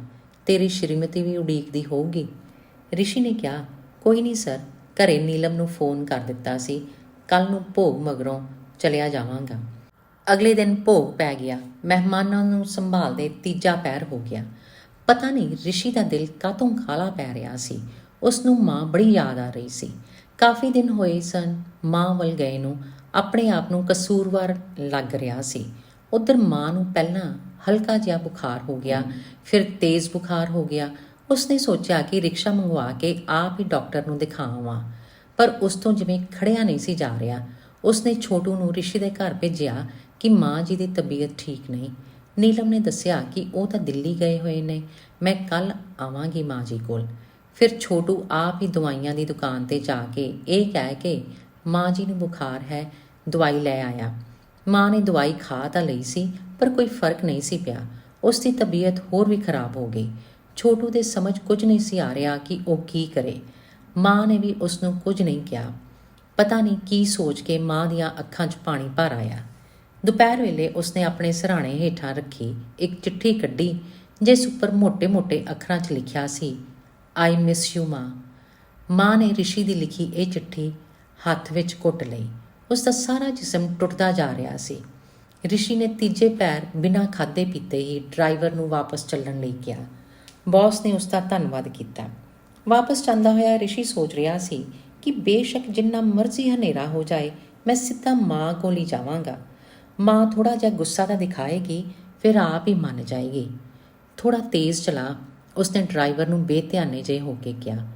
ਤੇਰੀ ਸ਼੍ਰੀਮਤੀ ਵੀ ਉਡੀਕਦੀ ਹੋਊਗੀ। ਰਿਸ਼ੀ ਨੇ ਕਿਹਾ, ਕੋਈ ਨਹੀਂ ਸਰ, ਘਰੇ ਨੀਲਮ ਨੂੰ ਫੋਨ ਕਰ ਦਿੱਤਾ ਸੀ, ਕੱਲ੍ਹ ਨੂੰ ਭੋਗ ਮਗਰੋਂ ਚਲਿਆ ਜਾਵਾਂਗਾ। ਅਗਲੇ ਦਿਨ ਭੋਗ ਪੈ ਗਿਆ। ਮਹਿਮਾਨਾਂ ਨੂੰ ਸੰਭਾਲਦੇ ਤੀਜਾ ਪਹਿਰ ਹੋ ਗਿਆ। ਪਤਾ ਨਹੀਂ ਰਿਸ਼ੀ ਦਾ ਦਿਲ ਕਾਹਤੋਂ ਕਾਹਲਾ ਪੈ ਰਿਹਾ ਸੀ। ਉਸ ਨੂੰ ਮਾਂ ਬੜੀ ਯਾਦ ਆ ਰਹੀ ਸੀ। ਕਾਫੀ ਦਿਨ ਹੋਏ ਸਨ ਮਾਂ ਵੱਲ ਗਏ ਨੂੰ। ਆਪਣੇ ਆਪ ਨੂੰ ਕਸੂਰਵਾਰ ਲੱਗ ਰਿਹਾ ਸੀ। ਉੱਧਰ ਮਾਂ ਨੂੰ ਪਹਿਲਾਂ ਹਲਕਾ ਜਿਹਾ ਬੁਖਾਰ ਹੋ ਗਿਆ, ਫਿਰ ਤੇਜ਼ ਬੁਖਾਰ ਹੋ ਗਿਆ। ਉਸਨੇ ਸੋਚਿਆ ਕਿ ਰਿਕਸ਼ਾ ਮੰਗਵਾ ਕੇ ਆਪ ਹੀ ਡਾਕਟਰ ਨੂੰ ਦਿਖਾਵਾਂ, ਪਰ ਉਸ ਤੋਂ ਜਿਵੇਂ ਖੜਿਆ ਨਹੀਂ ਸੀ ਜਾ ਰਿਹਾ। ਉਸਨੇ ਛੋਟੂ ਨੂੰ ਰਿਸ਼ੀ ਦੇ ਘਰ ਭੇਜਿਆ ਕਿ ਮਾਂ ਜੀ ਦੀ ਤਬੀਅਤ ਠੀਕ ਨਹੀਂ। ਨੀਲਮ ਨੇ ਦੱਸਿਆ ਕਿ ਉਹ ਤਾਂ ਦਿੱਲੀ ਗਏ ਹੋਏ ਨੇ, ਮੈਂ ਕੱਲ੍ਹ ਆਵਾਂਗੀ ਮਾਂ ਜੀ ਕੋਲ। ਫਿਰ ਛੋਟੂ ਆਪ ਹੀ ਦਵਾਈਆਂ ਦੀ ਦੁਕਾਨ 'ਤੇ ਜਾ ਕੇ ਇਹ ਕਹਿ ਕੇ ਮਾਂ ਜੀ ਨੂੰ ਬੁਖਾਰ ਹੈ ਦਵਾਈ ਲੈ ਆਇਆ। ਮਾਂ ਨੇ ਦਵਾਈ ਖਾ ਤਾਂ ਲਈ ਸੀ, ਪਰ ਕੋਈ ਫਰਕ ਨਹੀਂ ਸੀ ਪਿਆ। ਉਸ ਦੀ ਤਬੀਅਤ ਹੋਰ ਵੀ ਖਰਾਬ ਹੋ ਗਈ। ਛੋਟੂ ਦੇ ਸਮਝ ਕੁਝ ਨਹੀਂ ਸੀ ਆ ਰਿਹਾ ਕਿ ਉਹ ਕੀ ਕਰੇ। ਮਾਂ ਨੇ ਵੀ ਉਸ ਨੂੰ ਕੁਝ ਨਹੀਂ ਕਿਹਾ। ਪਤਾ ਨਹੀਂ ਕੀ ਸੋਚ ਕੇ ਮਾਂ ਦੀਆਂ ਅੱਖਾਂ 'ਚ ਪਾਣੀ ਭਰ ਆਇਆ। ਦੁਪਹਿਰ ਵੇਲੇ ਉਸਨੇ ਆਪਣੇ ਸਿਰਹਾਣੇ ਹੇਠਾਂ ਰੱਖੀ ਇੱਕ ਚਿੱਠੀ ਕੱਢੀ ਜਿਸ ਉੱਪਰ ਮੋਟੇ-ਮੋਟੇ ਅੱਖਰਾਂ 'ਚ ਲਿਖਿਆ ਸੀ, ਆਈ ਮਿਸ ਯੂ ਮਾਂ। ਮਾਂ ਨੇ ਰਿਸ਼ੀ ਦੀ ਲਿਖੀ ਇਹ ਚਿੱਠੀ ਹੱਥ ਵਿੱਚ ਘੁੱਟ ਲਈ। ਉਸ ਦਾ ਸਾਰਾ ਜਿਸਮ ਟੁੱਟਦਾ ਜਾ ਰਿਹਾ ਸੀ। ਰਿਸ਼ੀ ਨੇ ਤੀਜੇ ਪੈਰ ਬਿਨਾਂ ਖਾਧੇ ਪੀਤੇ ਹੀ ਡਰਾਈਵਰ ਨੂੰ ਵਾਪਸ ਚੱਲਣ ਲਈ ਕਿਹਾ। ਬੌਸ ਨੇ ਉਸ ਦਾ ਧੰਨਵਾਦ ਕੀਤਾ। ਵਾਪਸ ਜਾਂਦਾ ਹੋਇਆ ਰਿਸ਼ੀ ਸੋਚ ਰਿਹਾ ਸੀ ਕਿ ਬੇਸ਼ੱਕ ਜਿੰਨਾ ਮਰਜ਼ੀ ਹਨੇਰਾ ਹੋ ਜਾਏ, ਮੈਂ ਸਿੱਧਾ ਮਾਂ ਕੋਲ ਹੀ ਜਾਵਾਂਗਾ। ਮਾਂ ਥੋੜ੍ਹਾ ਜਿਹਾ ਗੁੱਸਾ ਤਾਂ ਦਿਖਾਏਗੀ, ਫਿਰ ਆਪ ਹੀ ਮੰਨ ਜਾਏਗੀ। ਥੋੜ੍ਹਾ ਤੇਜ਼ ਚਲਾ, ਉਸਨੇ ਡਰਾਈਵਰ ਨੂੰ ਬੇਧਿਆਨੇ ਜਿਹੇ ਹੋ ਕੇ ਕਿਹਾ।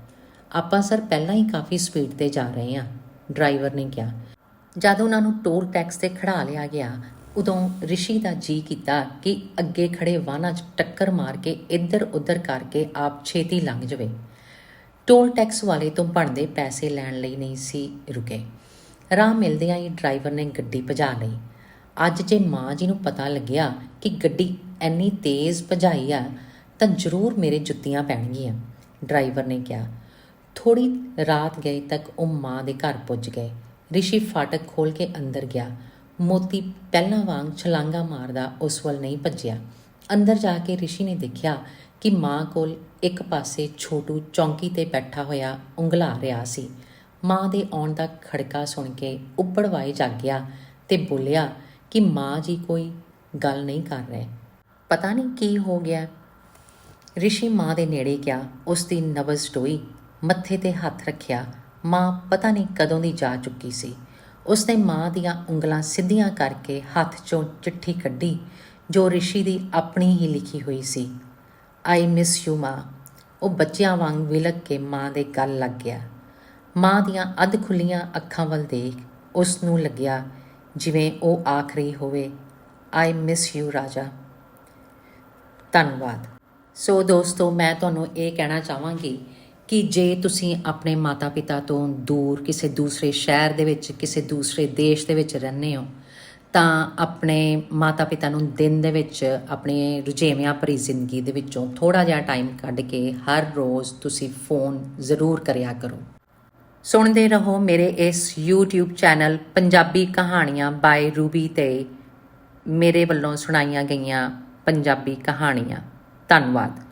ਆਪਾਂ ਸਰ ਪਹਿਲਾਂ ਹੀ ਕਾਫੀ ਸਪੀਡ 'ਤੇ ਜਾ ਰਹੇ ਹਾਂ, ਡਰਾਈਵਰ ਨੇ ਕਿਹਾ। ਜਦ ਉਹਨਾਂ ਨੂੰ ਟੋਲ ਟੈਕਸ 'ਤੇ ਖੜ੍ਹਾ ਲਿਆ ਗਿਆ, ਉਦੋਂ ਰਿਸ਼ੀ ਦਾ ਜੀ ਕੀਤਾ ਕਿ ਅੱਗੇ ਖੜ੍ਹੇ ਵਾਹਨਾਂ 'ਚ ਟੱਕਰ ਮਾਰ ਕੇ ਇੱਧਰ ਉੱਧਰ ਕਰਕੇ ਆਪ ਛੇਤੀ ਲੰਘ ਜਾਵੇ। ਟੋਲ ਟੈਕਸ ਵਾਲੇ ਤੋਂ ਬਣਦੇ ਪੈਸੇ ਲੈਣ ਲਈ ਨਹੀਂ ਸੀ ਰੁਕੇ। ਰਾਹ ਮਿਲਦਿਆਂ ਹੀ ਡਰਾਈਵਰ ਨੇ ਗੱਡੀ ਭਜਾ ਲਈ। ਅੱਜ ਜੇ ਮਾਂ ਜੀ ਨੂੰ ਪਤਾ ਲੱਗਿਆ ਕਿ ਗੱਡੀ ਇੰਨੀ ਤੇਜ਼ ਭਜਾਈ ਆ ਤਾਂ ਜ਼ਰੂਰ ਮੇਰੇ ਜੁੱਤੀਆਂ ਪੈਣਗੀਆਂ, ਡਰਾਈਵਰ ਨੇ ਕਿਹਾ। ਥੋੜ੍ਹੀ ਰਾਤ ਗਏ ਤੱਕ ਉਹ ਮਾਂ ਦੇ ਘਰ ਪੁੱਜ ਗਏ। ਰਿਸ਼ੀ ਫਾਟਕ ਖੋਲ੍ਹ ਕੇ ਅੰਦਰ ਗਿਆ। ਮੋਤੀ ਪਹਿਲਾਂ ਵਾਂਗ ਛਲਾਂਗਾ ਮਾਰਦਾ ਉਸ ਵੱਲ ਨਹੀਂ ਭੱਜਿਆ। ਅੰਦਰ ਜਾ ਕੇ ਰਿਸ਼ੀ ਨੇ ਦੇਖਿਆ ਕਿ ਮਾਂ ਕੋਲ ਇੱਕ ਪਾਸੇ ਛੋਟੂ ਚੌਂਕੀ 'ਤੇ ਬੈਠਾ ਹੋਇਆ ਉਂਘਲਾ ਰਿਹਾ ਸੀ। ਮਾਂ ਦੇ ਆਉਣ ਦਾ ਖੜਕਾ ਸੁਣ ਕੇ ਉੱਪੜਵਾਏ ਜਾਗਿਆ ਤੇ ਬੋਲਿਆ ਕਿ ਮਾਂ ਜੀ ਕੋਈ ਗੱਲ ਨਹੀਂ ਕਰ ਰਹੇ, ਪਤਾ ਨਹੀਂ ਕੀ ਹੋ ਗਿਆ। ਰਿਸ਼ੀ ਮਾਂ ਦੇ ਨੇੜੇ ਗਿਆ। ਉਸ ਦੀ ਨਬਜ਼ ਟੋਈ, ਮੱਥੇ 'ਤੇ ਹੱਥ ਰੱਖਿਆ। ਮਾਂ ਪਤਾ ਨਹੀਂ ਕਦੋਂ ਦੀ ਜਾ ਚੁੱਕੀ ਸੀ। ਉਸਨੇ ਮਾਂ ਦੀਆਂ ਉਂਗਲਾਂ ਸਿੱਧੀਆਂ ਕਰਕੇ ਹੱਥ 'ਚੋਂ ਚਿੱਠੀ ਕੱਢੀ ਜੋ ਰਿਸ਼ੀ ਦੀ ਆਪਣੀ ਹੀ ਲਿਖੀ ਹੋਈ ਸੀ। ਆਈ ਮਿਸ ਯੂ ਮਾਂ। ਉਹ ਬੱਚਿਆਂ ਵਾਂਗ ਵਿਲਕ ਕੇ ਮਾਂ ਦੇ ਗਲ ਲੱਗ ਗਿਆ। ਮਾਂ ਦੀਆਂ ਅੱਧ ਖੁੱਲੀਆਂ ਅੱਖਾਂ ਵੱਲ ਦੇਖ ਉਸ ਨੂੰ ਲੱਗਿਆ ਜਿਵੇਂ ਉਹ ਆਖ ਰਹੀ ਹੋਵੇ, ਆਈ ਮਿਸ ਯੂ ਰਾਜਾ। ਧੰਨਵਾਦ। ਸੋ ਦੋਸਤੋ, ਮੈਂ ਤੁਹਾਨੂੰ ਇਹ ਕਹਿਣਾ ਚਾਹਾਂਗੀ ਕਿ ਜੇ ਤੁਸੀਂ ਆਪਣੇ ਮਾਤਾ ਪਿਤਾ ਤੋਂ ਦੂਰ ਕਿਸੇ ਦੂਸਰੇ ਸ਼ਹਿਰ ਦੇ ਵਿੱਚ, ਕਿਸੇ ਦੂਸਰੇ ਦੇਸ਼ ਦੇ ਵਿੱਚ ਰਹਿੰਦੇ ਹੋ, ਤਾਂ ਆਪਣੇ ਮਾਤਾ ਪਿਤਾ ਨੂੰ ਦਿਨ ਦੇ ਵਿੱਚ ਆਪਣੀ ਰੁਝੇਵਿਆਂ ਭਰੀ ਜ਼ਿੰਦਗੀ ਦੇ ਵਿੱਚੋਂ ਥੋੜ੍ਹਾ ਜਿਹਾ ਟਾਈਮ ਕੱਢ ਕੇ ਹਰ ਰੋਜ਼ ਤੁਸੀਂ ਫੋਨ ਜ਼ਰੂਰ ਕਰਿਆ ਕਰੋ। ਸੁਣਦੇ ਰਹੋ ਮੇਰੇ ਇਸ YouTube ਚੈਨਲ ਪੰਜਾਬੀ ਕਹਾਣੀਆਂ ਬਾਏ ਰੂਬੀ 'ਤੇ ਮੇਰੇ ਵੱਲੋਂ ਸੁਣਾਈਆਂ ਗਈਆਂ ਪੰਜਾਬੀ ਕਹਾਣੀਆਂ। ਧੰਨਵਾਦ।